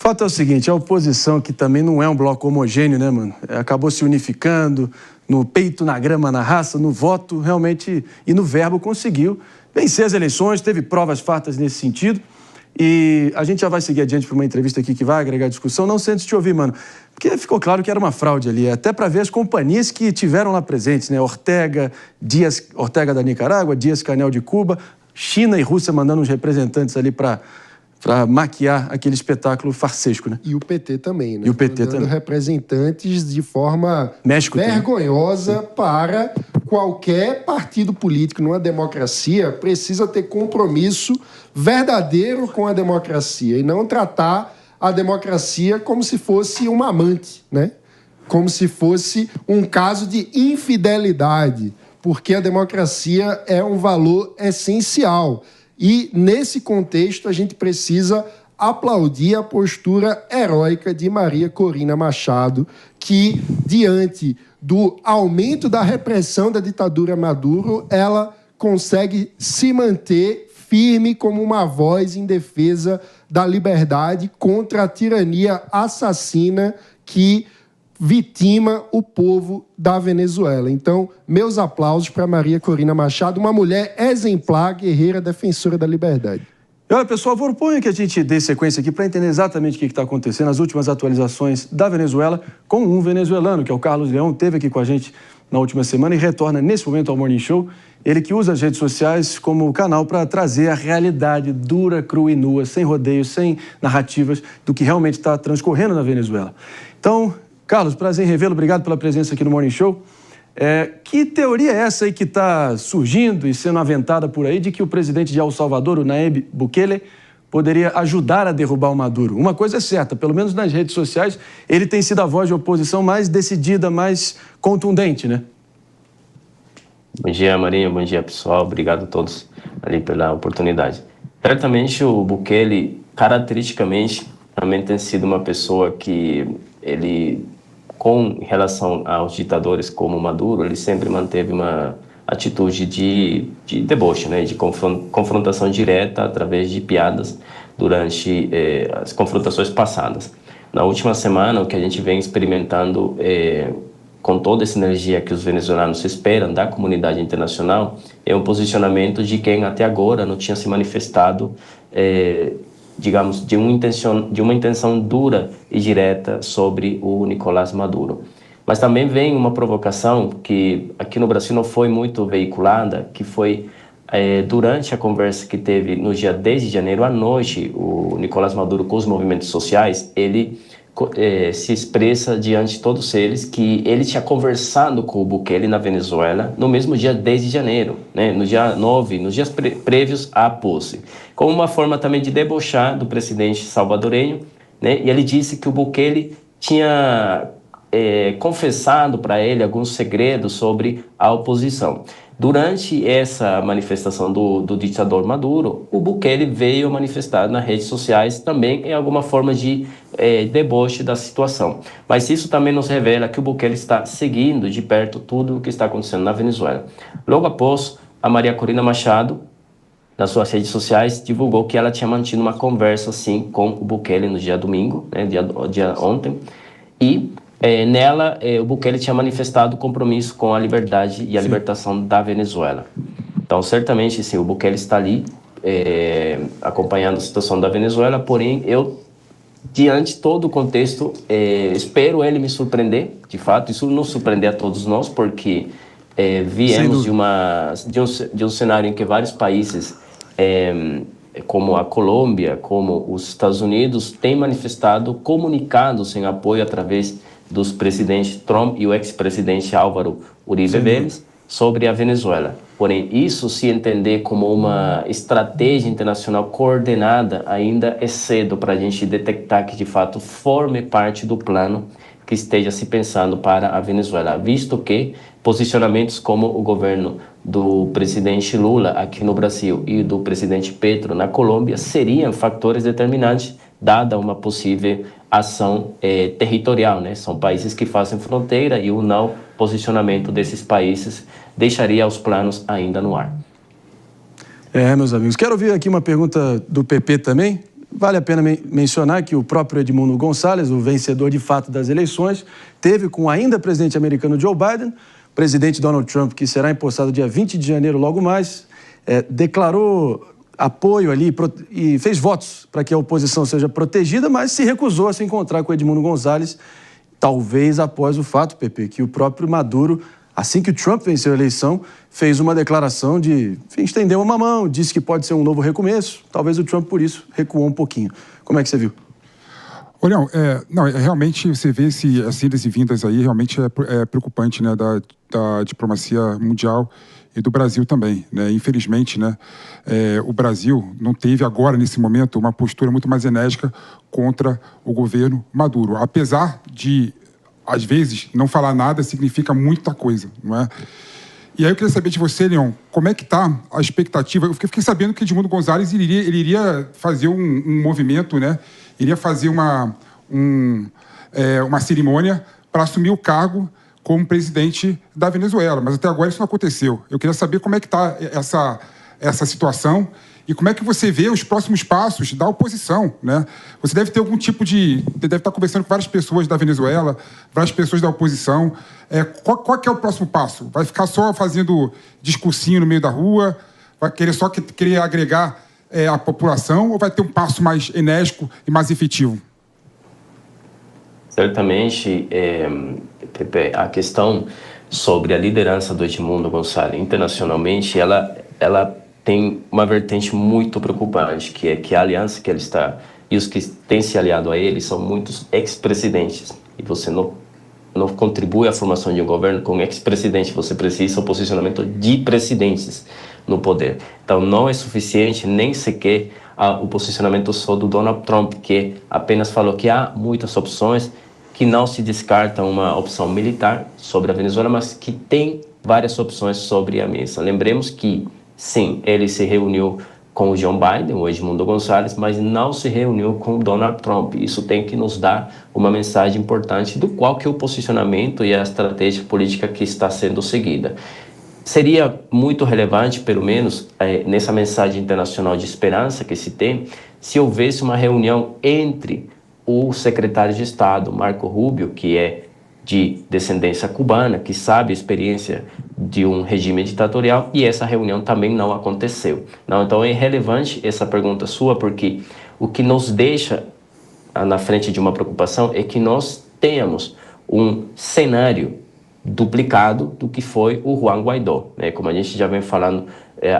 O fato é o seguinte, a oposição, que também não é um bloco homogêneo, né, mano? Acabou se unificando no peito, na grama, na raça, no voto, realmente, e no verbo conseguiu vencer as eleições, teve provas fartas nesse sentido. E a gente já vai seguir adiante para uma entrevista aqui que vai agregar discussão, não sei antes de te ouvir, mano, porque ficou claro que era uma fraude ali, até para ver as companhias que tiveram lá presentes, né? Ortega da Nicarágua, Díaz-Canel de Cuba, China e Rússia mandando uns representantes ali para maquiar aquele espetáculo farsesco, né? E o PT também, né? E o PT também. Representantes de forma México vergonhosa também. Para qualquer partido político numa democracia precisa ter compromisso verdadeiro com a democracia e não tratar a democracia como se fosse uma amante, né? Como se fosse um caso de infidelidade, porque a democracia é um valor essencial. E, nesse contexto, a gente precisa aplaudir a postura heróica de Maria Corina Machado, que, diante do aumento da repressão da ditadura Maduro, ela consegue se manter firme como uma voz em defesa da liberdade contra a tirania assassina que vitima o povo da Venezuela. Então, meus aplausos para Maria Corina Machado, uma mulher exemplar, guerreira, defensora da liberdade. Olha, pessoal, proponho que a gente dê sequência aqui para entender exatamente o que está acontecendo, as últimas atualizações da Venezuela com um venezuelano, que é o Carlos Leão, esteve aqui com a gente na última semana e retorna nesse momento ao Morning Show. Ele que usa as redes sociais como canal para trazer a realidade dura, crua e nua, sem rodeios, sem narrativas, do que realmente está transcorrendo na Venezuela. Então, Carlos, prazer em revê-lo, obrigado pela presença aqui no Morning Show. Que teoria é essa aí que está surgindo e sendo aventada por aí de que o presidente de El Salvador, o Nayib Bukele, poderia ajudar a derrubar o Maduro? Uma coisa é certa, pelo menos nas redes sociais, ele tem sido a voz de oposição mais decidida, mais contundente, né? Bom dia, Marinho, bom dia, pessoal. Obrigado a todos ali pela oportunidade. Certamente o Bukele, caracteristicamente, também tem sido uma pessoa que ele, com relação aos ditadores como Maduro, ele sempre manteve uma atitude de deboche, né, de confrontação direta através de piadas durante as confrontações passadas. Na última semana, o que a gente vem experimentando com toda essa energia que os venezuelanos esperam da comunidade internacional é um posicionamento de quem até agora não tinha se manifestado digamos, de uma intenção dura e direta sobre o Nicolás Maduro. Mas também vem uma provocação que aqui no Brasil não foi muito veiculada, que foi durante a conversa que teve no dia 10 de janeiro à noite, o Nicolás Maduro com os movimentos sociais, ele se expressa diante de todos eles que ele tinha conversado com o Bukele na Venezuela no mesmo dia 10 de janeiro, né, no dia 9, nos dias prévios à posse, como uma forma também de debochar do presidente salvadorenho, né, e ele disse que o Bukele tinha confessado para ele alguns segredos sobre a oposição. Durante essa manifestação do ditador Maduro, o Bukele veio manifestar nas redes sociais também em alguma forma de deboche da situação. Mas isso também nos revela que o Bukele está seguindo de perto tudo o que está acontecendo na Venezuela. Logo após, a Maria Corina Machado, nas suas redes sociais, divulgou que ela tinha mantido uma conversa assim com o Bukele no dia domingo, né, dia ontem, e nela, o Bukele tinha manifestado compromisso com a liberdade e a libertação da Venezuela. Então, certamente, sim, o Bukele está ali acompanhando a situação da Venezuela, porém, eu, diante de todo o contexto, espero ele me surpreender, de fato, isso nos surpreender a todos nós, porque viemos de um cenário em que vários países, como a Colômbia, como os Estados Unidos, têm manifestado comunicados em apoio através dos presidentes Trump e o ex-presidente Álvaro Uribe Vélez sobre a Venezuela. Porém, isso se entender como uma estratégia internacional coordenada ainda é cedo para a gente detectar que, de fato, forme parte do plano que esteja se pensando para a Venezuela, visto que posicionamentos como o governo do presidente Lula aqui no Brasil e do presidente Petro na Colômbia seriam fatores determinantes dada uma possível ação territorial, né? São países que fazem fronteira e o não posicionamento desses países deixaria os planos ainda no ar. Meus amigos, quero ouvir aqui uma pergunta do PP também. Vale a pena mencionar que o próprio Edmundo Gonçalves, o vencedor de fato das eleições, teve com o ainda presidente americano Joe Biden, presidente Donald Trump, que será empossado dia 20 de janeiro logo mais, declarou apoio ali e fez votos para que a oposição seja protegida, mas se recusou a se encontrar com Edmundo Gonçalves, talvez após o fato, Pepe, que o próprio Maduro, assim que o Trump venceu a eleição, fez uma declaração de, enfim, estendeu uma mão, disse que pode ser um novo recomeço. Talvez o Trump, por isso, recuou um pouquinho. Como é que você viu? Olha, realmente você vê essas idas e vindas aí, realmente é preocupante, né, da diplomacia mundial e do Brasil também, né? Infelizmente, né, o Brasil não teve agora, nesse momento, uma postura muito mais enérgica contra o governo Maduro. Apesar de, às vezes, não falar nada significa muita coisa, não é? E aí eu queria saber de você, Leon, como é que está a expectativa? Eu fiquei sabendo que Edmundo Gonçalves ele iria fazer um movimento, né? Iria fazer uma cerimônia para assumir o cargo como presidente da Venezuela, mas até agora isso não aconteceu. Eu queria saber como é que está essa situação e como é que você vê os próximos passos da oposição, né? Você deve ter algum tipo deve estar conversando com várias pessoas da Venezuela, várias pessoas da oposição. Qual que é o próximo passo? Vai ficar só fazendo discursinho no meio da rua? Vai querer agregar a população ou vai ter um passo mais enérgico e mais efetivo? Certamente, Pepe, a questão sobre a liderança do Edmundo Gonçalves internacionalmente, ela tem uma vertente muito preocupante, que é que a aliança que ele está e os que têm se aliado a ele são muitos ex-presidentes. E você não contribui à formação de um governo com ex-presidente, você precisa do posicionamento de presidentes no poder. Então não é suficiente nem sequer o posicionamento só do Donald Trump, que apenas falou que há muitas opções, que não se descarta uma opção militar sobre a Venezuela, mas que tem várias opções sobre a mesa. Lembremos que, sim, ele se reuniu com o Joe Biden, o Edmundo Gonçalves, mas não se reuniu com o Donald Trump. Isso tem que nos dar uma mensagem importante do qual que é o posicionamento e a estratégia política que está sendo seguida. Seria muito relevante, pelo menos, nessa mensagem internacional de esperança que se tem, se houvesse uma reunião entre o secretário de Estado, Marco Rubio, que é de descendência cubana, que sabe a experiência de um regime ditatorial, e essa reunião também não aconteceu. Então é relevante essa pergunta sua, porque o que nos deixa na frente de uma preocupação é que nós tenhamos um cenário duplicado do que foi o Juan Guaidó, né? Como a gente já vem falando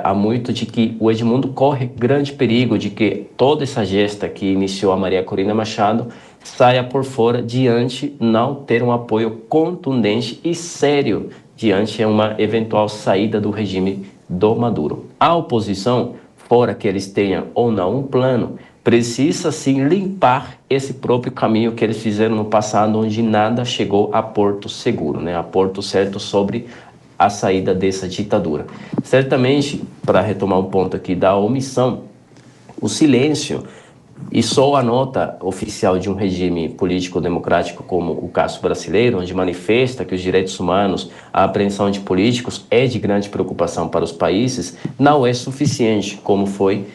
há muito, de que o Edmundo corre grande perigo de que toda essa gesta que iniciou a Maria Corina Machado saia por fora diante não ter um apoio contundente e sério diante uma eventual saída do regime do Maduro. A oposição, fora que eles tenham ou não um plano, precisa sim limpar esse próprio caminho que eles fizeram no passado, onde nada chegou a porto seguro, né? A porto certo sobre a saída dessa ditadura. Certamente, para retomar um ponto aqui da omissão, o silêncio e só a nota oficial de um regime político-democrático como o caso brasileiro, onde manifesta que os direitos humanos, a apreensão de políticos é de grande preocupação para os países, não é suficiente, como foi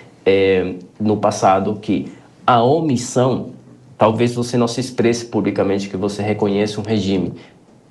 no passado, que a omissão, talvez você não se expresse publicamente que você reconhece um regime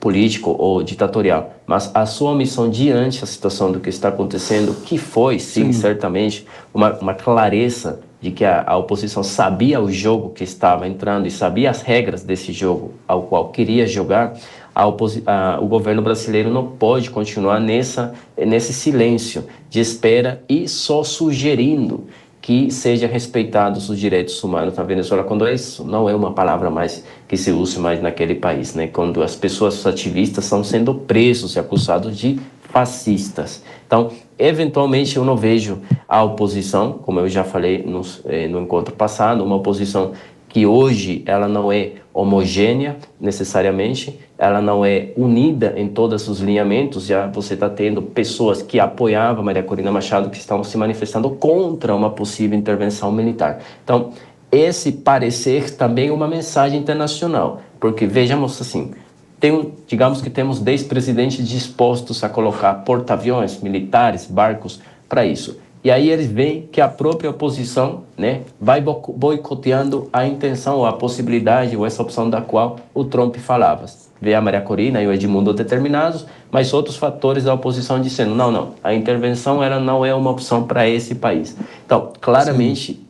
político ou ditatorial, mas a sua omissão diante da situação do que está acontecendo, que foi, sim, certamente, uma clareza de que a oposição sabia o jogo que estava entrando e sabia as regras desse jogo ao qual queria jogar, o governo brasileiro não pode continuar nesse silêncio de espera e só sugerindo que sejam respeitados os direitos humanos na Venezuela, quando isso não é uma palavra mais que se use mais naquele país, né? Quando as pessoas, os ativistas, estão sendo presos e acusados de fascistas. Então, eventualmente, eu não vejo a oposição, como eu já falei no encontro passado, uma oposição que hoje ela não é homogênea necessariamente, ela não é unida em todos os lineamentos. Já você está tendo pessoas que apoiavam Maria Corina Machado que estão se manifestando contra uma possível intervenção militar. Então, esse parecer também é uma mensagem internacional, porque vejamos assim, digamos que temos 10 presidentes dispostos a colocar porta-aviões, militares, barcos para isso. E aí eles veem que a própria oposição, né, vai boicoteando a intenção, a possibilidade ou essa opção da qual o Trump falava. Vê a Maria Corina e o Edmundo determinados, mas outros fatores da oposição dizendo, não, a intervenção ela não é uma opção para esse país. Então, claramente,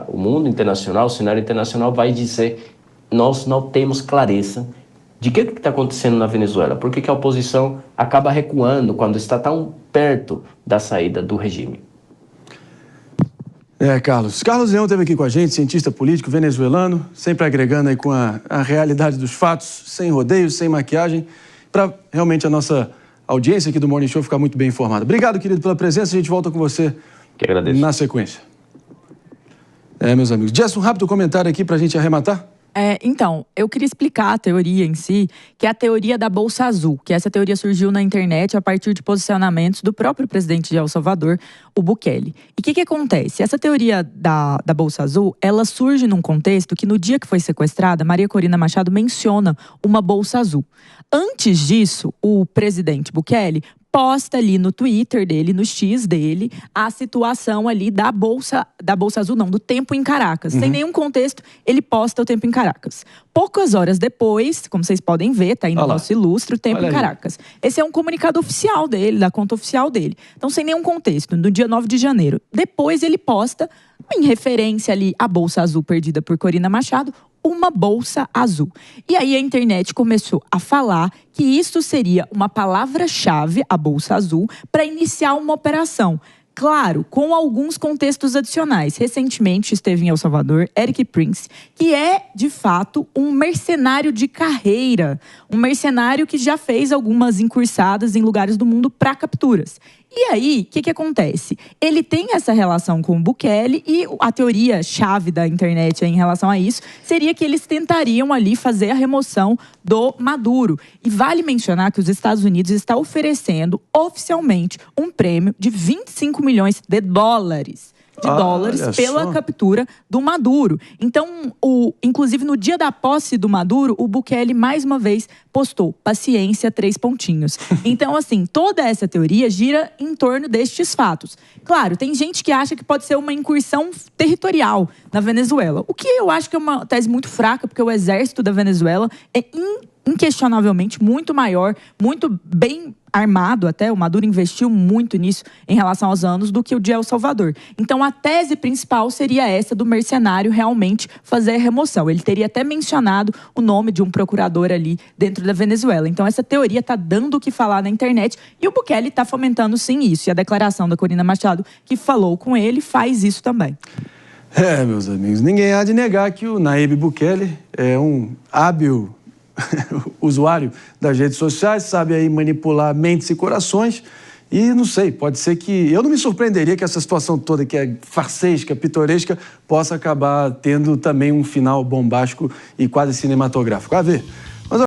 o mundo internacional, o cenário internacional vai dizer, nós não temos clareza de que está acontecendo na Venezuela, por que a oposição acaba recuando quando está tão perto da saída do regime. Carlos Leão esteve aqui com a gente, cientista político venezuelano, sempre agregando aí com a realidade dos fatos, sem rodeios, sem maquiagem, para realmente a nossa audiência aqui do Morning Show ficar muito bem informada. Obrigado, querido, pela presença. A gente volta com você que agradeço. Na sequência. Meus amigos. Jess, um rápido comentário aqui para a gente arrematar. Então, eu queria explicar a teoria em si, que é a teoria da Bolsa Azul, que essa teoria surgiu na internet a partir de posicionamentos do próprio presidente de El Salvador, o Bukele. E o que acontece? Essa teoria da Bolsa Azul, ela surge num contexto que no dia que foi sequestrada, Maria Corina Machado menciona uma Bolsa Azul. Antes disso, o presidente Bukele posta ali no Twitter dele, no X dele, a situação ali da Bolsa Azul, não, do tempo em Caracas. Sem nenhum contexto, ele posta o tempo em Caracas. Poucas horas depois, como vocês podem ver, tá aí no nosso ilustre, o tempo em Caracas. Esse é um comunicado oficial dele, da conta oficial dele. Então, sem nenhum contexto, no dia 9 de janeiro. Depois ele posta, em referência ali à Bolsa Azul perdida por Corina Machado, uma bolsa azul. E aí a internet começou a falar que isso seria uma palavra-chave, a bolsa azul, para iniciar uma operação. Claro, com alguns contextos adicionais. Recentemente esteve em El Salvador Eric Prince, que é, de fato, um mercenário de carreira. Um mercenário que já fez algumas incursadas em lugares do mundo para capturas. E aí, o que acontece? Ele tem essa relação com o Bukele e a teoria-chave da internet em relação a isso seria que eles tentariam ali fazer a remoção do Maduro. E vale mencionar que os Estados Unidos estão oferecendo oficialmente um prêmio de 25 milhões de dólares pela captura do Maduro. Então, inclusive no dia da posse do Maduro, o Bukele mais uma vez postou paciência, 3 pontinhos. Então, assim, toda essa teoria gira em torno destes fatos. Claro, tem gente que acha que pode ser uma incursão territorial na Venezuela, o que eu acho que é uma tese muito fraca, porque o exército da Venezuela é inquestionavelmente muito maior, muito bem armado até, o Maduro investiu muito nisso em relação aos anos do que o de El Salvador. Então a tese principal seria essa do mercenário realmente fazer a remoção. Ele teria até mencionado o nome de um procurador ali dentro da Venezuela. Então essa teoria está dando o que falar na internet e o Bukele está fomentando sim isso. E a declaração da Corina Machado, que falou com ele, faz isso também. Meus amigos, ninguém há de negar que o Nayib Bukele é um hábil usuário das redes sociais, sabe aí manipular mentes e corações e não sei, pode ser que... Eu não me surpreenderia que essa situação toda que é farsesca, pitoresca, possa acabar tendo também um final bombástico e quase cinematográfico. A ver...